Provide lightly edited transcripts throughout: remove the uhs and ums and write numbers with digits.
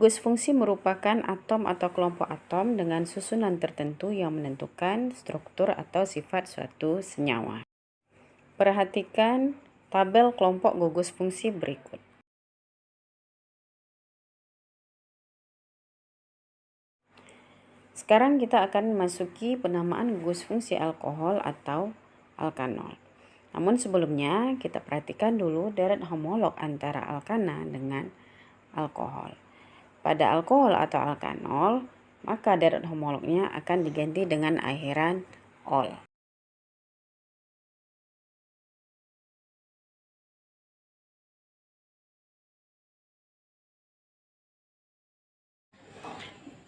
Gugus fungsi merupakan atom atau kelompok atom dengan susunan tertentu yang menentukan struktur atau sifat suatu senyawa. Perhatikan tabel kelompok gugus fungsi berikut. Sekarang kita akan memasuki penamaan gugus fungsi alkohol atau alkanol. Namun sebelumnya kita perhatikan dulu deret homolog antara alkana dengan alkohol. Pada alkohol atau alkanol, maka deret homolognya akan diganti dengan akhiran -ol.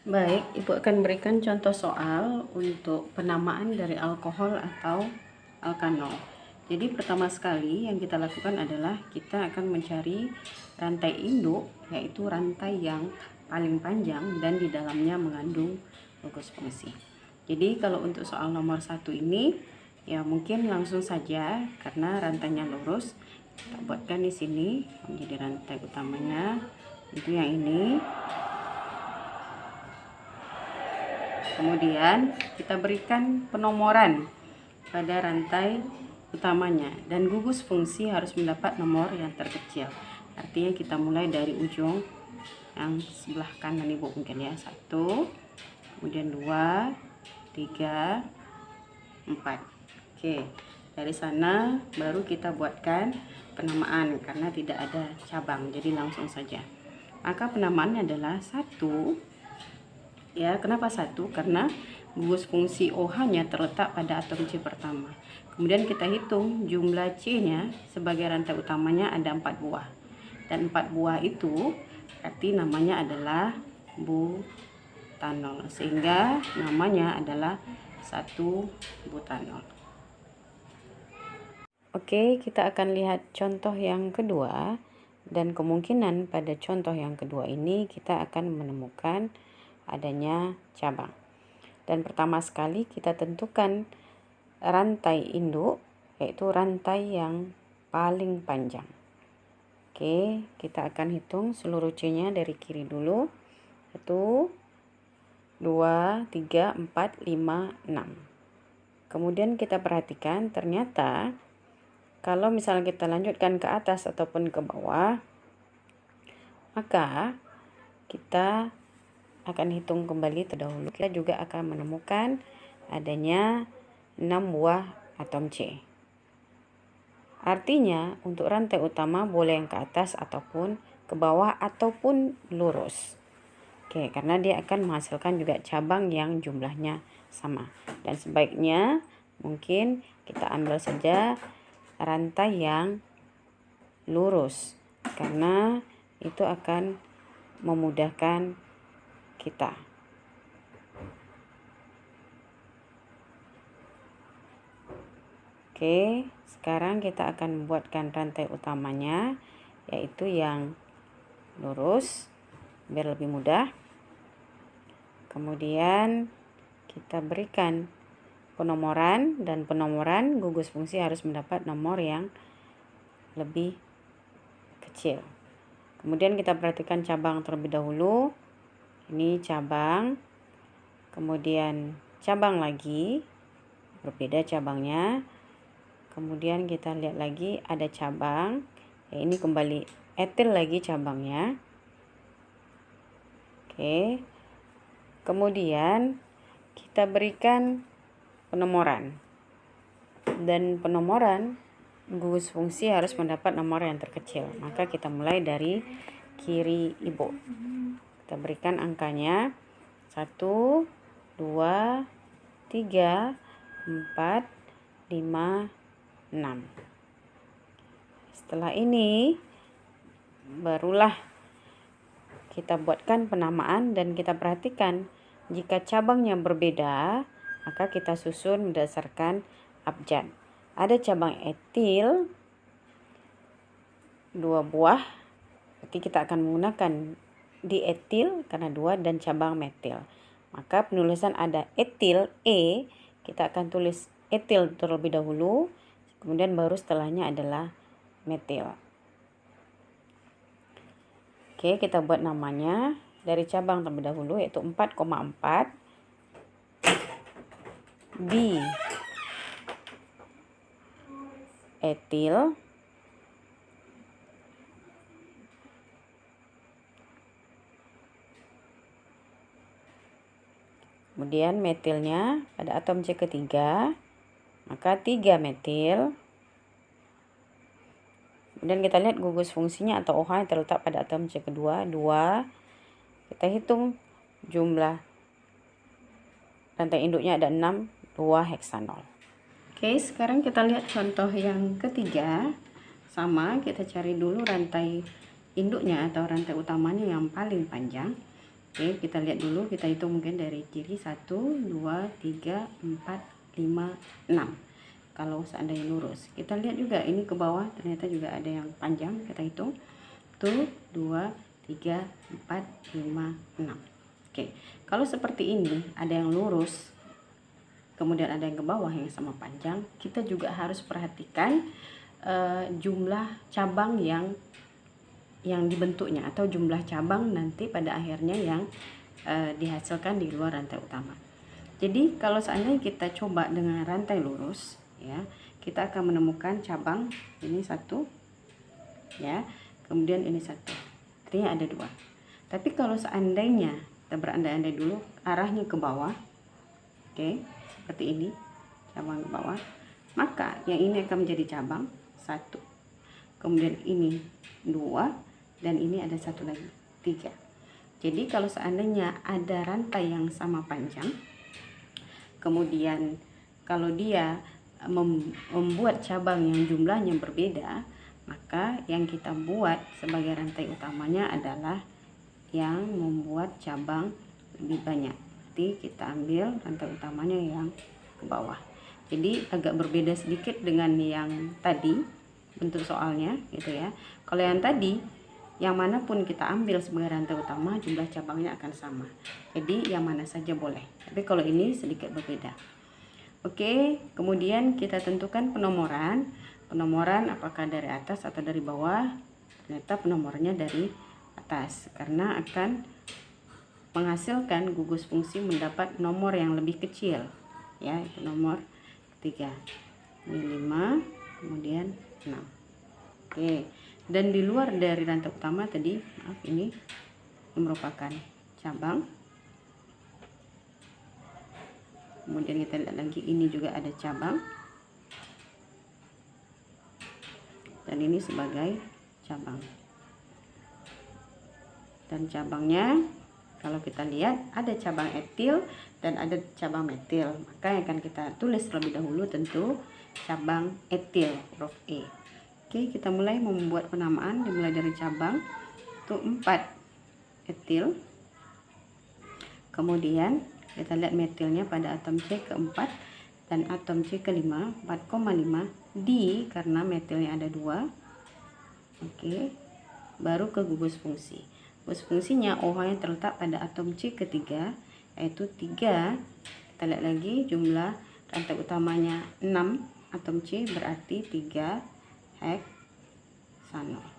Baik, Ibu akan berikan contoh soal untuk penamaan dari alkohol atau alkanol. Jadi pertama sekali yang kita lakukan adalah kita akan mencari rantai induk, yaitu rantai yang paling panjang dan di dalamnya mengandung gugus fungsi. Jadi kalau untuk soal nomor 1 ini ya mungkin langsung saja karena rantainya lurus. Kita buatkan di sini menjadi rantai utamanya, itu yang ini. Kemudian kita berikan penomoran pada rantai utamanya dan gugus fungsi harus mendapat nomor yang terkecil. Artinya kita mulai dari ujung yang sebelah kanan Ibu mungkin ya. 1, kemudian 2, 3, 4. Oke, dari sana baru kita buatkan penamaan karena tidak ada cabang, jadi langsung saja. Maka penamaannya adalah 1. Ya, kenapa 1? Karena gugus fungsi OH-nya terletak pada atom C pertama. Kemudian kita hitung jumlah C-nya sebagai rantai utamanya ada 4 buah. Dan 4 buah itu berarti namanya adalah butanol. Sehingga namanya adalah 1 butanol. Oke, kita akan lihat contoh yang kedua. Dan kemungkinan pada contoh yang kedua ini kita akan menemukan adanya cabang. Dan pertama sekali kita tentukan rantai induk, yaitu rantai yang paling panjang. Oke, kita akan hitung seluruh C-nya dari kiri dulu. 1, 2, 3, 4, 5, 6. Kemudian kita perhatikan ternyata kalau misalnya kita lanjutkan ke atas ataupun ke bawah, maka kita akan hitung kembali terdahulu. Kita juga akan menemukan adanya 6 buah atom C. Artinya untuk rantai utama boleh yang ke atas ataupun ke bawah ataupun lurus. Oke, karena dia akan menghasilkan juga cabang yang jumlahnya sama. Dan sebaiknya mungkin kita ambil saja rantai yang lurus karena itu akan memudahkan kita. Oke, sekarang kita akan membuatkan rantai utamanya, yaitu yang lurus biar lebih mudah. Kemudian kita berikan penomoran, dan penomoran gugus fungsi harus mendapat nomor yang lebih kecil. Kemudian kita perhatikan cabang terlebih dahulu. Ini cabang, kemudian cabang lagi, berbeda cabangnya. Kemudian kita lihat lagi ada cabang, ya ini kembali etil lagi cabangnya. Oke, kemudian kita berikan penomoran, dan penomoran gugus fungsi harus mendapat nomor yang terkecil. Maka kita mulai dari kiri Ibu. Kita berikan angkanya 1, 2, 3, 4, 5, 6. Setelah ini barulah kita buatkan penamaan dan kita perhatikan jika cabangnya berbeda, maka kita susun berdasarkan abjad. Ada cabang etil 2 buah, berarti kita akan menggunakan dietil karena 2 dan cabang metil. Maka penulisan ada etil E, kita akan tulis etil terlebih dahulu, kemudian baru setelahnya adalah metil. Oke, kita buat namanya. dari cabang terlebih dahulu, yaitu 4,4 di etil kemudian metilnya pada atom C ketiga, maka 3 metil. Kemudian kita lihat gugus fungsinya atau OH yang terletak pada atom C kedua, 2. Kita hitung jumlah rantai induknya ada 6, 2 heksanol. Oke, sekarang kita lihat contoh yang ketiga. Sama, kita cari dulu rantai induknya atau rantai utamanya yang paling panjang. Oke, kita lihat dulu, kita hitung mungkin dari kiri 1, 2, 3, 4, 5, 6. Kalau seandainya lurus, kita lihat juga ini ke bawah ternyata juga ada yang panjang, kita hitung 1, 2, 3, 4, 5, 6. Oke, kalau seperti ini ada yang lurus kemudian ada yang ke bawah yang sama panjang, kita juga harus perhatikan jumlah cabang yang dibentuknya atau jumlah cabang nanti pada akhirnya yang dihasilkan di luar rantai utama. Jadi kalau seandainya kita coba dengan rantai lurus, ya, kita akan menemukan cabang ini 1, ya, kemudian ini 1, artinya ada 2. Tapi kalau seandainya kita berandai-andai dulu arahnya ke bawah, oke, seperti ini, cabang ke bawah, maka yang ini akan menjadi cabang 1, kemudian ini 2, dan ini ada 1 lagi, 3. Jadi kalau seandainya ada rantai yang sama panjang, kemudian kalau dia membuat cabang yang jumlahnya berbeda, maka yang kita buat sebagai rantai utamanya adalah yang membuat cabang lebih banyak. Jadi kita ambil rantai utamanya yang ke bawah. Jadi agak berbeda sedikit dengan yang tadi bentuk soalnya gitu ya. Kalau yang tadi, yang manapun kita ambil sebagai rantai utama, jumlah cabangnya akan sama. Jadi yang mana saja boleh. Tapi kalau ini sedikit berbeda. Oke, kemudian kita tentukan penomoran. Penomoran apakah dari atas atau dari bawah? Ternyata penomorannya dari atas karena akan menghasilkan gugus fungsi mendapat nomor yang lebih kecil, ya, itu nomor 3. Ini 5, kemudian 6. Oke, dan di luar dari rantai utama tadi, maaf, ini merupakan cabang. Kemudian kita lihat lagi, ini juga ada cabang, dan ini sebagai cabang. Dan cabangnya kalau kita lihat ada cabang etil dan ada cabang metil, maka yang akan kita tulis terlebih dahulu tentu cabang etil, huruf E. Oke, kita mulai membuat penamaan dimulai dari cabang itu 4 etil. Kemudian kita lihat metilnya pada atom C keempat dan atom C kelima, 4,5 di, karena metilnya ada 2. Oke, baru ke gugus fungsi. Gugus fungsinya OH yang terletak pada atom C ketiga, yaitu 3. Kita lihat lagi jumlah rantai utamanya 6 atom C, berarti 3 heksanol.